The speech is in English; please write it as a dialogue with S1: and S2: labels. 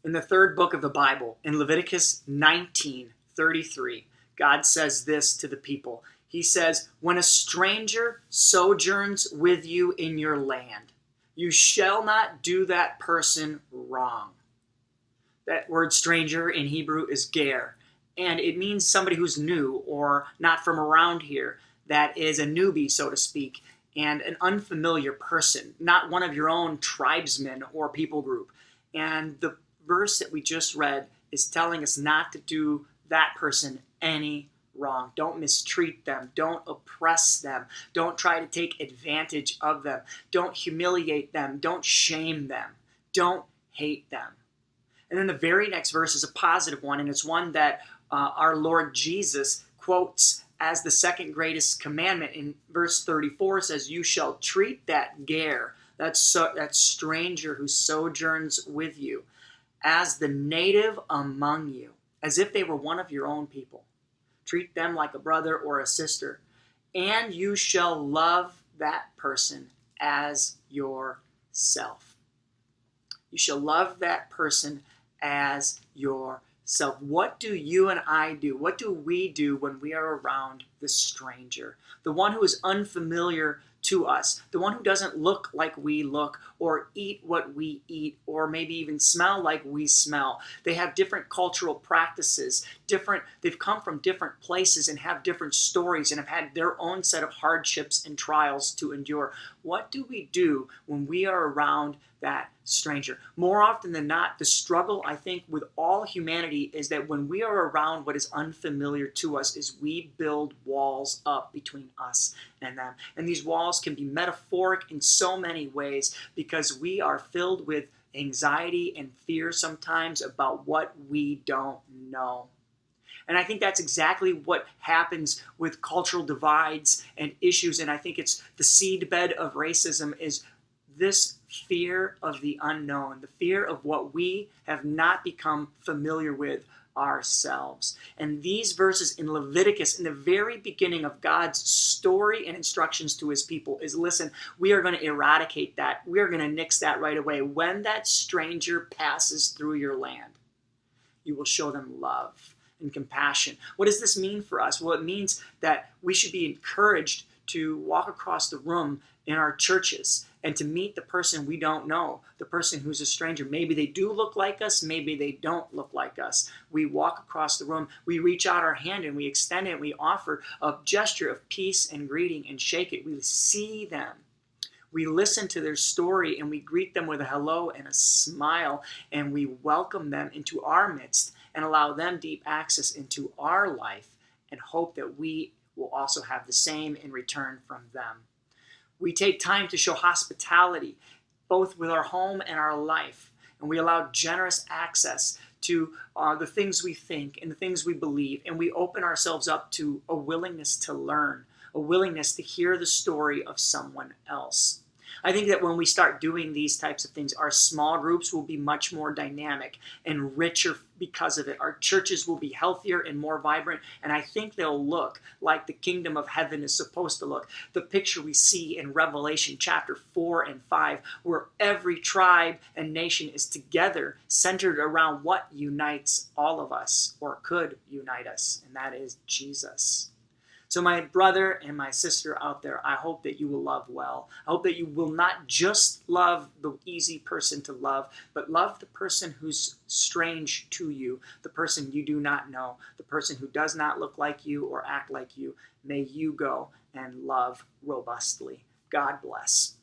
S1: In the third book of the Bible, in Leviticus 19:33, God says this to the people. He says, "When a stranger sojourns with you in your land, you shall not do that person wrong." That word stranger in Hebrew is ger, and it means somebody who's new or not from around here, that is a newbie, so to speak, and an unfamiliar person, not one of your own tribesmen or people group. And the verse that we just read is telling us not to do that person any wrong. Don't mistreat them. Don't oppress them. Don't try to take advantage of them. Don't humiliate them. Don't shame them. Don't hate them. And then the very next verse is a positive one, and it's one that our Lord Jesus quotes as the second greatest commandment. In verse 34 says, "You shall treat that ger," that stranger who sojourns with you, "as the native among you," as if they were one of your own people. Treat them like a brother or a sister. "And you shall love that person as yourself." You shall love that person as yourself. What do you and I do? What do we do when we are around the stranger? The one who is unfamiliar to us, the one who doesn't look like we look or eat what we eat or maybe even smell like we smell. They have different cultural practices, they've come from different places and have different stories and have had their own set of hardships and trials to endure. What do we do when we are around that stranger? More often than not, the struggle, I think, with all humanity is that when we are around what is unfamiliar to us is we build walls up between us and them. And these walls can be metaphoric in so many ways because we are filled with anxiety and fear sometimes about what we don't know. And I think that's exactly what happens with cultural divides and issues. And I think it's the seedbed of racism is this fear of the unknown, the fear of what we have not become familiar with ourselves. And these verses in Leviticus, in the very beginning of God's story and instructions to his people, is listen, we are going to eradicate that. We are going to nix that right away. When that stranger passes through your land, you will show them love and compassion. What does this mean for us? Well, it means that we should be encouraged to walk across the room in our churches and to meet the person we don't know, the person who's a stranger. Maybe they do look like us, maybe they don't look like us. We walk across the room, we reach out our hand and we extend it, and we offer a gesture of peace and greeting and shake it. We see them. We listen to their story and we greet them with a hello and a smile, and we welcome them into our midst and allow them deep access into our life and hope that we will also have the same in return from them. We take time to show hospitality, both with our home and our life, and we allow generous access to the things we think and the things we believe, and we open ourselves up to a willingness to learn, a willingness to hear the story of someone else. I think that when we start doing these types of things, our small groups will be much more dynamic and richer because of it. Our churches will be healthier and more vibrant, and I think they'll look like the kingdom of heaven is supposed to look. The picture we see in Revelation chapter 4 and 5, where every tribe and nation is together, centered around what unites all of us, or could unite us, and that is Jesus. So my brother and my sister out there, I hope that you will love well. I hope that you will not just love the easy person to love, but love the person who's strange to you, the person you do not know, the person who does not look like you or act like you. May you go and love robustly. God bless.